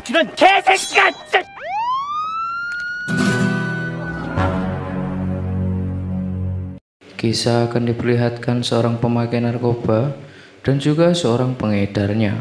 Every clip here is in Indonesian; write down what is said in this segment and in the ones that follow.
이런 개새끼가! Kisah akan diperlihatkan seorang pemakai narkoba dan juga seorang pengedarnya.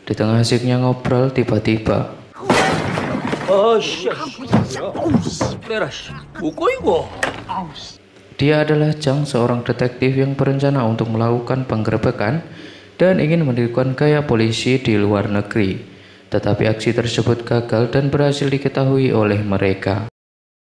Di tengah asiknya ngobrol, tiba-tiba dia adalah Chang, seorang detektif yang berencana untuk melakukan penggerebekan dan ingin menirukan gaya polisi di luar negeri. Tetapi aksi tersebut gagal dan berhasil diketahui oleh mereka.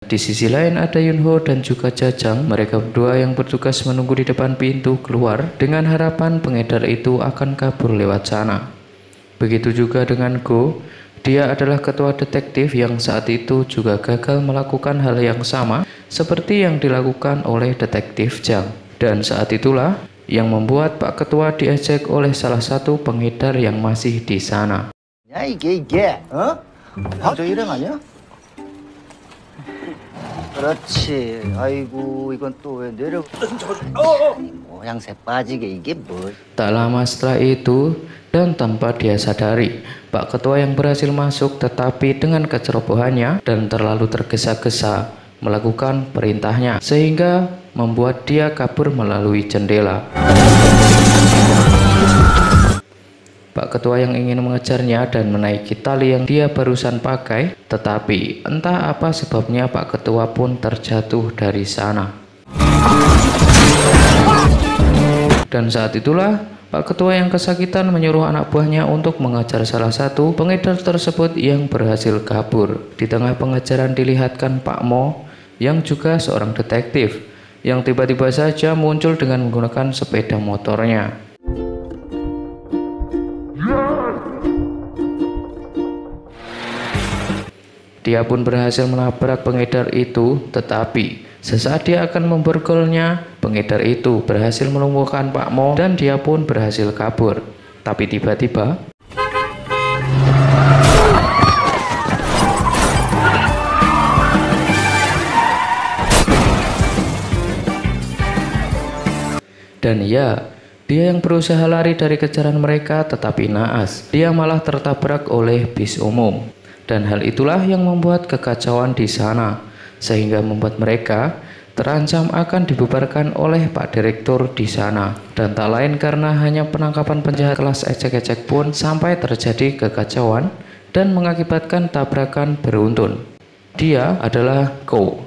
Di sisi lain ada Yunho dan juga Jajang. Mereka berdua yang bertugas menunggu di depan pintu keluar dengan harapan pengedar itu akan kabur lewat sana. Begitu juga dengan Go. Dia adalah ketua detektif yang saat itu juga gagal melakukan hal yang sama seperti yang dilakukan oleh detektif Jang. Dan saat itulah yang membuat Pak Ketua diejek oleh salah satu pengedar yang masih di sana. Ya 이게 저 일행 아니야? 그렇지. 아이고 이건 또 왜 내려? 모양새 빠지게 이게 뭐? Tak lama setelah itu dan tanpa dia sadari, Pak Ketua yang berhasil masuk tetapi dengan kecerobohannya dan terlalu tergesa-gesa melakukan perintahnya sehingga membuat dia kabur melalui jendela. Pak Ketua yang ingin mengejarnya dan menaiki tali yang dia barusan pakai, tetapi entah apa sebabnya Pak Ketua pun terjatuh dari sana. Dan saat itulah Pak Ketua yang kesakitan menyuruh anak buahnya untuk mengejar salah satu pengedar tersebut yang berhasil kabur. Di tengah pengejaran dilihatkan Pak Mo yang juga seorang detektif yang tiba-tiba saja muncul dengan menggunakan sepeda motornya. Dia pun berhasil menabrak pengedar itu, tetapi sesaat dia akan memborgolnya, pengedar itu berhasil melumpuhkan Pak Mo dan dia pun berhasil kabur. Tapi tiba-tiba dan ya, dia yang berusaha lari dari kejaran mereka tetapi naas. Dia malah tertabrak oleh bis umum. Dan hal itulah yang membuat kekacauan di sana, sehingga membuat mereka terancam akan dibubarkan oleh Pak Direktur di sana. Dan tak lain karena hanya penangkapan penjahat kelas ecek-ecek pun sampai terjadi kekacauan dan mengakibatkan tabrakan beruntun. Dia adalah Ko,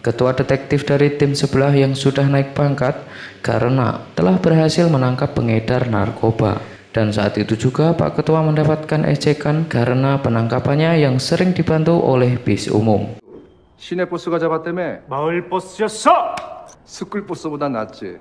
ketua detektif dari tim sebelah yang sudah naik pangkat karena telah berhasil menangkap pengedar narkoba. Dan saat itu juga Pak Ketua mendapatkan ejekan karena penangkapannya yang sering dibantu oleh bis umum. 시내 버스가 잡았다며? 마을 버스였어! 스쿨 버스보다 낫지.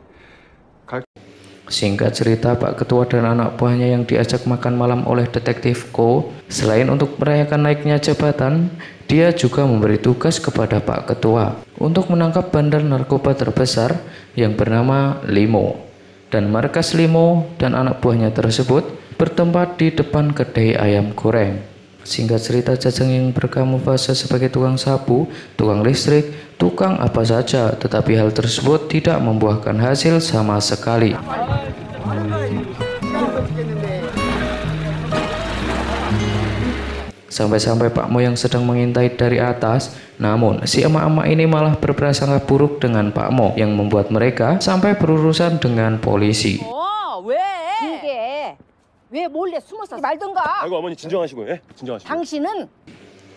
Singkat cerita, Pak Ketua dan anak buahnya yang diajak makan malam oleh detektif Ko, selain untuk merayakan naiknya jabatan, dia juga memberi tugas kepada Pak Ketua untuk menangkap bandar narkoba terbesar yang bernama Limo. Dan markas Limo dan anak buahnya tersebut bertempat di depan kedai ayam goreng. Singkat cerita, Jajang yang berkamuflase sebagai tukang sapu, tukang listrik, tukang apa saja, tetapi hal tersebut tidak membuahkan hasil sama sekali. Sampai-sampai Pak Mo yang sedang mengintai dari atas, namun si emak-emak ini malah berprasangka buruk dengan Pak Mo yang membuat mereka sampai berurusan dengan polisi. 왜? 이게 왜 몰래 숨어서 말던가? 아이고 어머니 진정하시고, 예? 진정하시고. 당신은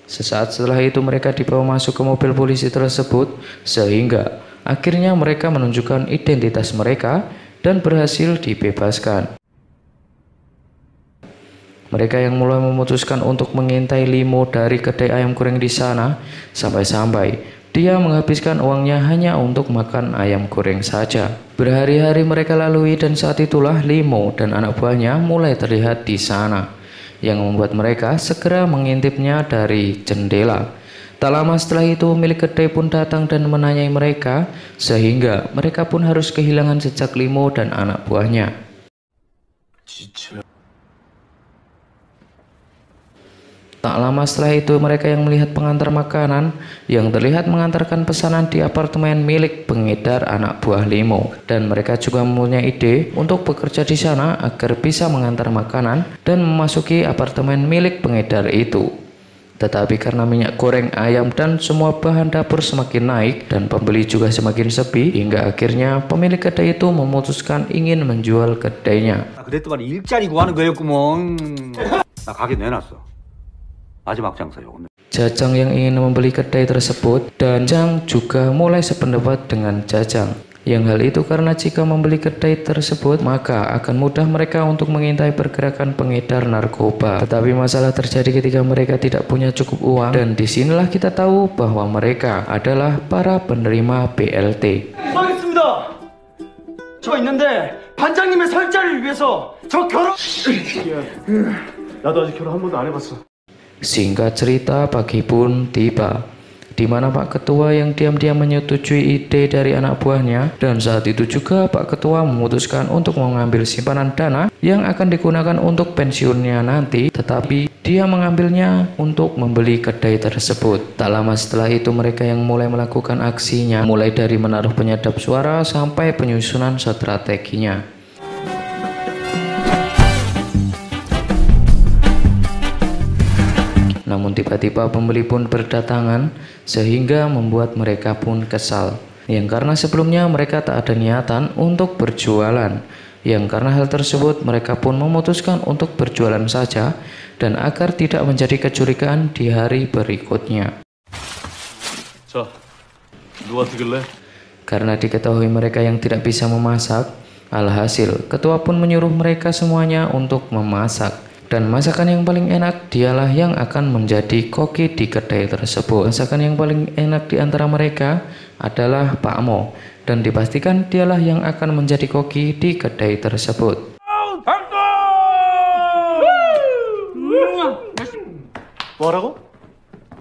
Sesaat setelah itu mereka dibawa masuk ke mobil polisi tersebut, sehingga akhirnya mereka menunjukkan identitas mereka dan berhasil dibebaskan. Mereka yang mulai memutuskan untuk mengintai Limo dari kedai ayam goreng di sana, sampai-sampai dia menghabiskan uangnya hanya untuk makan ayam goreng saja. Berhari-hari mereka lalui dan saat itulah Limo dan anak buahnya mulai terlihat di sana, yang membuat mereka segera mengintipnya dari jendela. Tak lama setelah itu milik kedai pun datang dan menanyai mereka, sehingga mereka pun harus kehilangan jejak Limo dan anak buahnya. Tak lama setelah itu mereka yang melihat pengantar makanan yang terlihat mengantarkan pesanan di apartemen milik pengedar anak buah Limo, dan mereka juga mempunyai ide untuk bekerja di sana agar bisa mengantar makanan dan memasuki apartemen milik pengedar itu. Tetapi karena minyak goreng, ayam, dan semua bahan dapur semakin naik dan pembeli juga semakin sepi, hingga akhirnya pemilik kedai itu memutuskan ingin menjual kedainya. 그랬더니 일자리 구하는 거였구먼. 나 가게 내놨어. 마지막 장사요. Jajang yang ingin membeli kedai tersebut dan Jang juga mulai sependapat dengan Jajang. Yang hal itu karena jika membeli kedai tersebut maka akan mudah mereka untuk mengintai pergerakan pengedar narkoba. Tetapi masalah terjadi ketika mereka tidak punya cukup uang, dan disinilah kita tahu bahwa mereka adalah para penerima BLT. 망했습니다. 저 있는데 반장님의 설자를 위해서 저 결혼. 나도 아직 결혼 한 번도 안 해봤어. Singkat cerita, pagi pun tiba, di mana Pak Ketua yang diam-diam menyetujui ide dari anak buahnya, dan saat itu juga Pak Ketua memutuskan untuk mengambil simpanan dana yang akan digunakan untuk pensiunnya nanti, tetapi dia mengambilnya untuk membeli kedai tersebut. Tak lama setelah itu mereka yang mulai melakukan aksinya, mulai dari menaruh penyedap suara sampai penyusunan strateginya. Namun tiba-tiba pembeli pun berdatangan sehingga membuat mereka pun kesal. Yang karena sebelumnya mereka tak ada niatan untuk berjualan. Yang karena hal tersebut mereka pun memutuskan untuk berjualan saja dan agar tidak menjadi kecurigaan di hari berikutnya. 자, 누가 튀길래? Karena diketahui mereka yang tidak bisa memasak, alhasil ketua pun menyuruh mereka semuanya untuk memasak. Dan masakan yang paling enak dialah yang akan menjadi koki di kedai tersebut. Masakan yang paling enak di antara mereka adalah Pak Mo, dan dipastikan dialah yang akan menjadi koki di kedai tersebut. 뭐라고?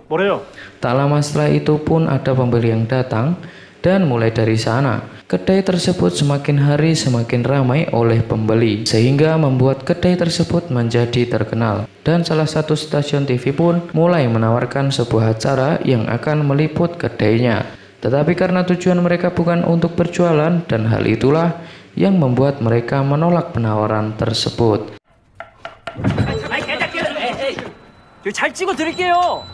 뭐래요? Tak lama setelah itu pun ada pembeli yang datang, dan mulai dari sana kedai tersebut semakin hari semakin ramai oleh pembeli, sehingga membuat kedai tersebut menjadi terkenal. Dan salah satu stasiun TV pun mulai menawarkan sebuah acara yang akan meliput kedainya. Tetapi karena tujuan mereka bukan untuk berjualan, dan hal itulah yang membuat mereka menolak penawaran tersebut. 잘 찍어 드릴게요.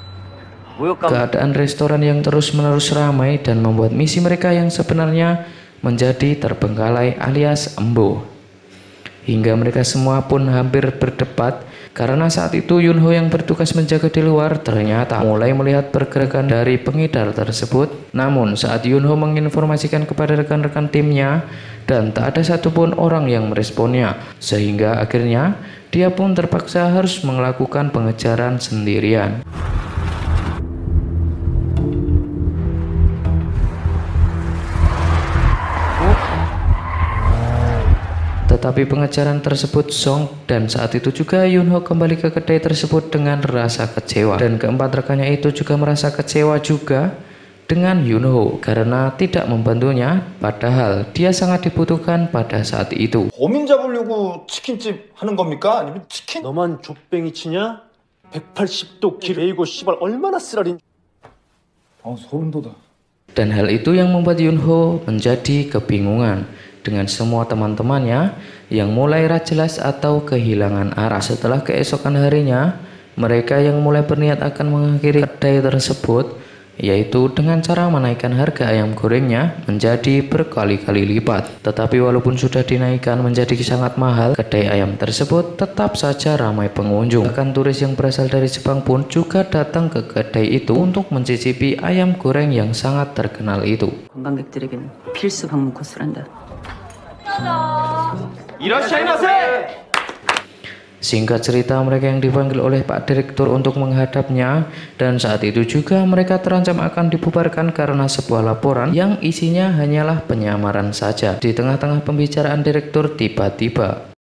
Keadaan restoran yang terus-menerus ramai dan membuat misi mereka yang sebenarnya menjadi terbengkalai alias embuh. Hingga mereka semua pun hampir berdebat karena saat itu Yunho yang bertugas menjaga di luar ternyata mulai melihat pergerakan dari pengedar tersebut. Namun saat Yunho menginformasikan kepada rekan-rekan timnya dan tak ada satupun orang yang meresponnya, sehingga akhirnya dia pun terpaksa harus melakukan pengejaran sendirian. Tetapi pengejaran tersebut zong, dan saat itu juga Yunho kembali ke kedai tersebut dengan rasa kecewa, dan keempat rekannya itu juga merasa kecewa juga dengan Yunho karena tidak membantunya, padahal dia sangat dibutuhkan pada saat itu. 범인 잡으려고 치킨집 하는 겁니까? 아니면 치킨? 너만 족뱅이 치냐? 180도 길 에이고 씨발 얼마나 쓰라린. 소름 돋아. Dan hal itu yang membuat Yunho menjadi kebingungan dengan semua teman-temannya yang mulai jelas atau kehilangan arah. Setelah keesokan harinya, mereka yang mulai berniat akan mengakhiri kedai tersebut, yaitu dengan cara menaikkan harga ayam gorengnya menjadi berkali-kali lipat. Tetapi walaupun sudah dinaikkan menjadi sangat mahal, kedai ayam tersebut tetap saja ramai pengunjung. Bahkan turis yang berasal dari Jepang pun juga datang ke kedai itu untuk mencicipi ayam goreng yang sangat terkenal itu. 관광객들에게는 필수 방문 코스란다. Singkat cerita, mereka yang dipanggil oleh Pak Direktur untuk menghadapnya, dan saat itu juga mereka terancam akan dibubarkan karena sebuah laporan yang isinya hanyalah penyamaran saja. Di tengah-tengah pembicaraan Direktur tiba-tiba,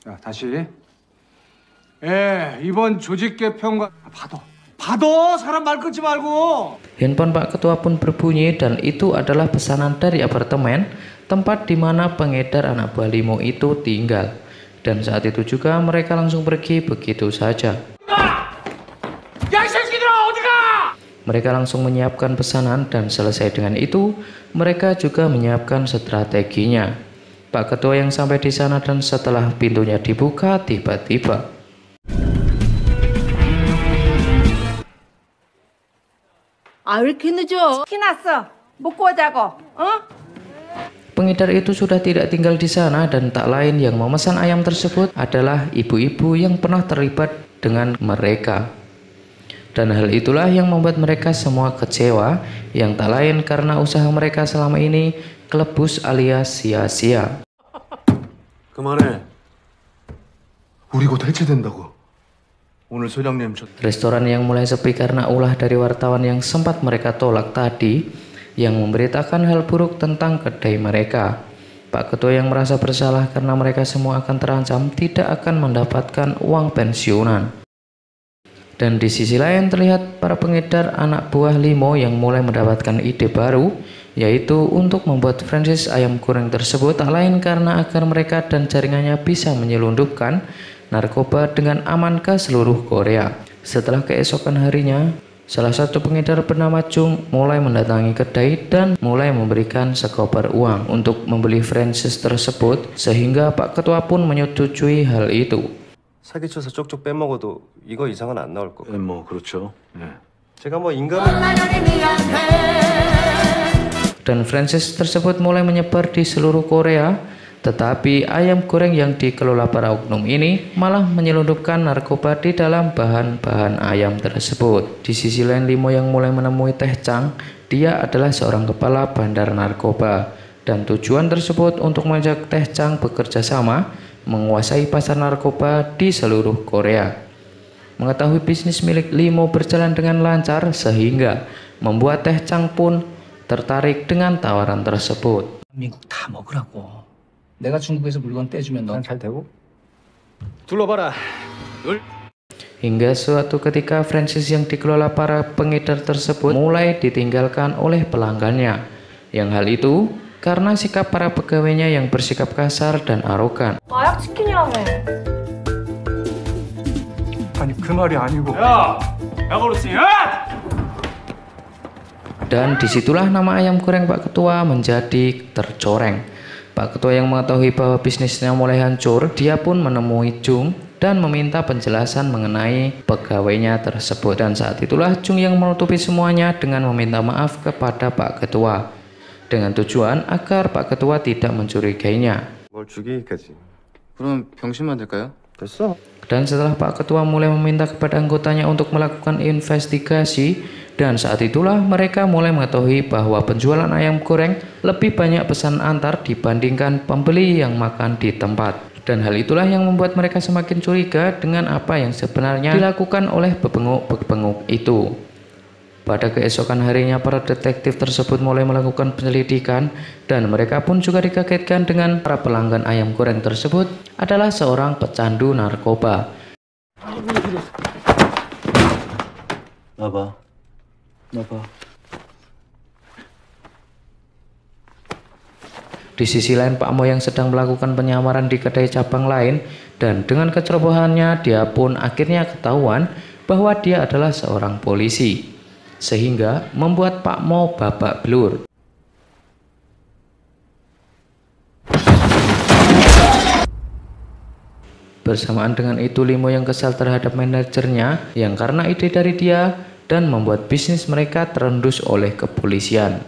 자, 다시. 이번 조직 개편과 받아 사람 말 끊지 말고. handphone Pak Ketua pun berbunyi, dan itu adalah pesanan dari apartemen tempat di mana pengedar anak buah Limo itu tinggal. Dan saat itu juga mereka langsung pergi begitu saja. Mereka langsung menyiapkan pesanan dan selesai dengan itu, mereka juga menyiapkan strateginya. Pak Ketua yang sampai di sana dan setelah pintunya dibuka tiba-tiba 아, 왜 이렇게 늦어? 키났어. 먹고 오자고. 어? pengedar itu sudah tidak tinggal di sana dan tak lain yang memesan ayam tersebut adalah ibu-ibu yang pernah terlibat dengan mereka. Dan hal itulah yang membuat mereka semua kecewa, yang tak lain karena usaha mereka selama ini kelebus alias sia-sia. 그만해. 우리 곧 해체된다고. 오늘 소장님 저 Restoran yang mulai sepi karena ulah dari wartawan yang sempat mereka tolak tadi, yang memberitakan hal buruk tentang kedai mereka. Pak Ketua yang merasa bersalah karena mereka semua akan terancam tidak akan mendapatkan uang pensiunan. Dan di sisi lain terlihat para pengedar anak buah Limo yang mulai mendapatkan ide baru, yaitu untuk membuat franchise ayam goreng tersebut tak lain karena agar mereka dan jaringannya bisa menyelundupkan narkoba dengan aman ke seluruh Korea. Setelah keesokan harinya, salah satu pengedar bernama Chung mulai mendatangi kedai dan mulai memberikan sekoper uang untuk membeli franchise tersebut, sehingga Pak Ketua pun menyetujui hal itu. 사기쳐서 쪽쪽 빼먹어도 이거 이상은 안 나올 거고. 뭐 그렇죠. 네. 제가 뭐 인간을 Dan franchise tersebut mulai menyebar di seluruh Korea, tetapi ayam goreng yang dikelola para oknum ini malah menyelundupkan narkoba di dalam bahan-bahan ayam tersebut. Di sisi lain Limo yang mulai menemui Teh Chang, dia adalah seorang kepala bandar narkoba, dan tujuan tersebut untuk mengajak Teh Chang bekerja sama menguasai pasar narkoba di seluruh Korea. Mengetahui bisnis milik Limo berjalan dengan lancar sehingga membuat Teh Chang pun tertarik dengan tawaran tersebut. 미국 다 먹으라고. 내가 중국에서 물건 떼주면 넌 잘 되고? 둘러봐라. Hingga suatu ketika franchise yang dikelola para pengedar tersebut mulai ditinggalkan oleh pelanggannya. Yang hal itu karena sikap para pegawainya yang bersikap kasar dan arogan. 마약 치킨이라며. 아니 그 말이 아니고. Dan disitulah nama ayam goreng Pak Ketua menjadi tercoreng. Pak Ketua yang mengetahui bahwa bisnisnya mulai hancur, dia pun menemui Chung dan meminta penjelasan mengenai pegawainya tersebut. Dan saat itulah Chung yang menutupi semuanya dengan meminta maaf kepada Pak Ketua, dengan tujuan agar Pak Ketua tidak mencurigainya. 뭘 죽이기까지. 그럼 병신만 될까요? 됐어. Dan setelah Pak Ketua mulai meminta kepada anggotanya untuk melakukan investigasi, dan saat itulah mereka mulai mengetahui bahwa penjualan ayam goreng lebih banyak pesan antar dibandingkan pembeli yang makan di tempat. Dan hal itulah yang membuat mereka semakin curiga dengan apa yang sebenarnya dilakukan oleh pebenguk itu. Pada keesokan harinya para detektif tersebut mulai melakukan penyelidikan, dan mereka pun juga dikagetkan dengan para pelanggan ayam goreng tersebut adalah seorang pecandu narkoba. 나봐. Di sisi lain Pak Mo yang sedang melakukan penyamaran di kedai cabang lain, dan dengan kecerobohannya dia pun akhirnya ketahuan bahwa dia adalah seorang polisi, sehingga membuat Pak Mo babak belur. Bersamaan dengan itu Limo yang kesal terhadap manajernya yang karena ide dari dia dan membuat bisnis mereka terendus oleh kepolisian.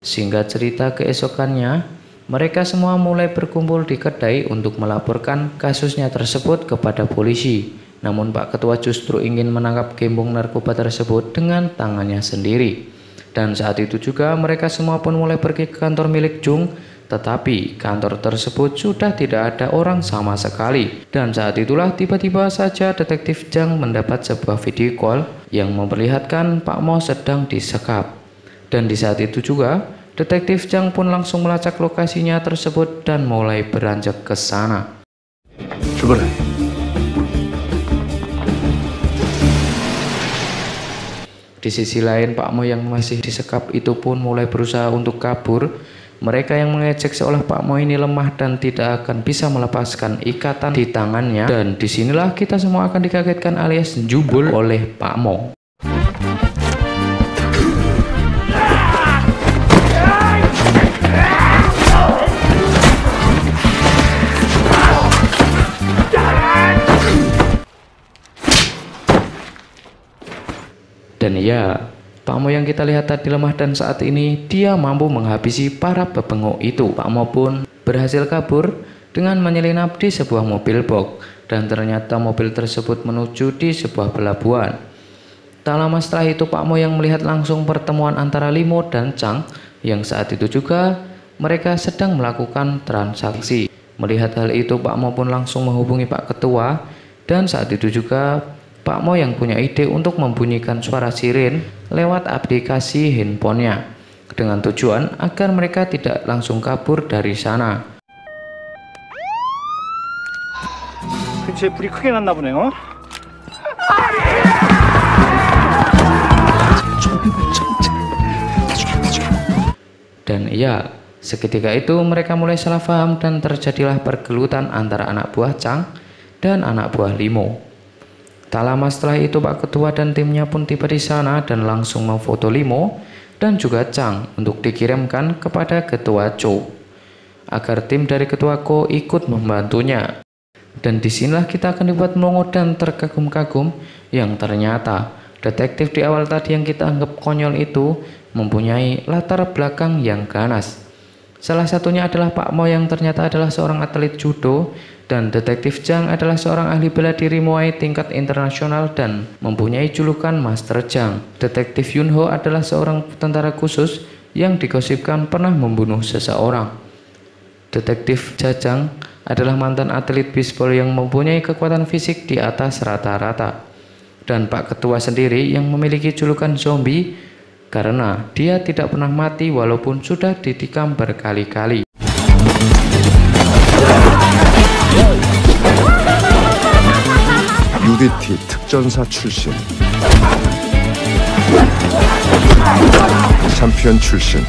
Singkat cerita, keesokannya mereka semua mulai berkumpul di kedai untuk melaporkan kasusnya tersebut kepada polisi. Namun Pak Ketua justru ingin menangkap gembong narkoba tersebut dengan tangannya sendiri. Dan saat itu juga mereka semua pun mulai pergi ke kantor milik Chung, tetapi kantor tersebut sudah tidak ada orang sama sekali. Dan saat itulah tiba-tiba saja detektif Jang mendapat sebuah video call yang memperlihatkan Pak Mo sedang disekap. Dan di saat itu juga detektif Jang pun langsung melacak lokasinya tersebut dan mulai beranjak ke sana. 출발해. Di sisi lain Pak Mo yang masih disekap itu pun mulai berusaha untuk kabur Mereka yang mengejek seolah Pak Mo ini lemah dan tidak akan bisa melepaskan ikatan di tangannya. Dan disinilah kita semua akan dikagetkan alias jubul oleh Pak Mo. Dan ya, Pak Mo yang kita lihat tadi lemah dan saat ini dia mampu menghabisi para pebengok itu. Pak Mo pun berhasil kabur dengan menyelinap di sebuah mobil box dan ternyata mobil tersebut menuju di sebuah pelabuhan. Tak lama setelah itu Pak Mo yang melihat langsung pertemuan antara Limo dan Chang yang saat itu juga mereka sedang melakukan transaksi. Melihat hal itu Pak Mo pun langsung menghubungi Pak Ketua dan saat itu juga Pak Mo yang punya ide untuk membunyikan suara siren lewat aplikasi handphonenya dengan tujuan agar mereka tidak langsung kabur dari sana. 근처에 불이 크게 났나 보네. Dan iya, seketika itu mereka mulai salah paham dan terjadilah pergelutan antara anak buah Chang dan anak buah Limo. Tak lama setelah itu Pak Ketua dan timnya pun tiba di sana dan langsung memfoto Limo dan juga Chang untuk dikirimkan kepada Ketua Cho agar tim dari Ketua Ko ikut membantunya. Dan disinilah kita akan dibuat melongo dan terkagum-kagum yang ternyata detektif di awal tadi yang kita anggap konyol itu mempunyai latar belakang yang ganas. Salah satunya adalah Pak Mo yang ternyata adalah seorang atlet judo dan detektif Chang adalah seorang ahli bela diri Muay tingkat internasional dan mempunyai julukan Master Chang. Detektif Yunho adalah seorang tentara khusus yang digosipkan pernah membunuh seseorang. Detektif Jajang adalah mantan atlet bisbol yang mempunyai kekuatan fisik di atas rata-rata. Dan Pak Ketua sendiri yang memiliki julukan zombie karena dia tidak pernah mati walaupun sudah ditikam berkali-kali. UDT 특전사 출신, 챔피언 출신.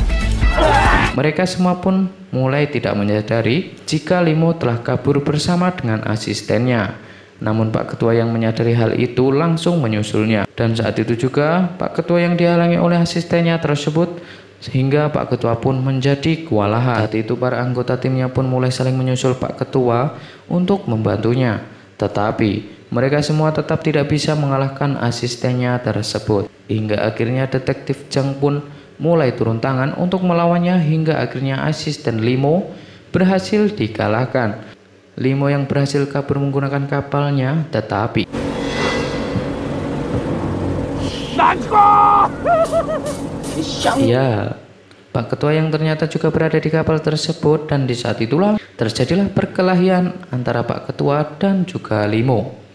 Mereka semua pun mulai tidak menyadari jika Limo telah kabur bersama dengan asistennya. Namun Pak Ketua yang menyadari hal itu langsung menyusulnya. Dan saat itu juga Pak Ketua yang dihalangi oleh asistennya tersebut sehingga Pak Ketua pun menjadi kewalahan. Saat itu para anggota timnya pun mulai saling menyusul Pak Ketua untuk membantunya. Tetapi mereka semua tetap tidak bisa mengalahkan asistennya tersebut. Hingga akhirnya detektif Chang pun mulai turun tangan untuk melawannya hingga akhirnya asisten Limo berhasil dikalahkan. Limo yang berhasil kabur menggunakan kapalnya, tetapi ya, Pak Ketua yang ternyata juga berada di kapal tersebut dan di saat itulah terjadilah perkelahian antara Pak Ketua dan juga Limo.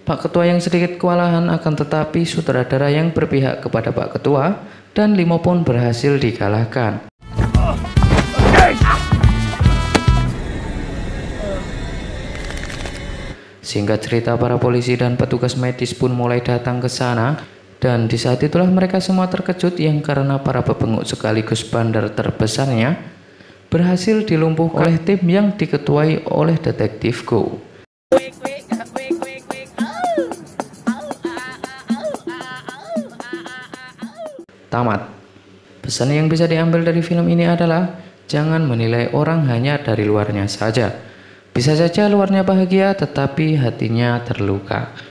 Pak Ketua yang sedikit kewalahan akan tetapi sutradara yang berpihak kepada Pak Ketua dan Limo pun berhasil dikalahkan. Singkat cerita para polisi dan petugas medis pun mulai datang ke sana dan di saat itulah mereka semua terkejut yang karena para pebengok sekaligus bandar terbesarnya berhasil dilumpuhkan oleh tim yang diketuai oleh detektif Go. Tamat. Pesan yang bisa diambil dari film ini adalah jangan menilai orang hanya dari luarnya saja. Bisa saja luarnya bahagia tetapi hatinya terluka.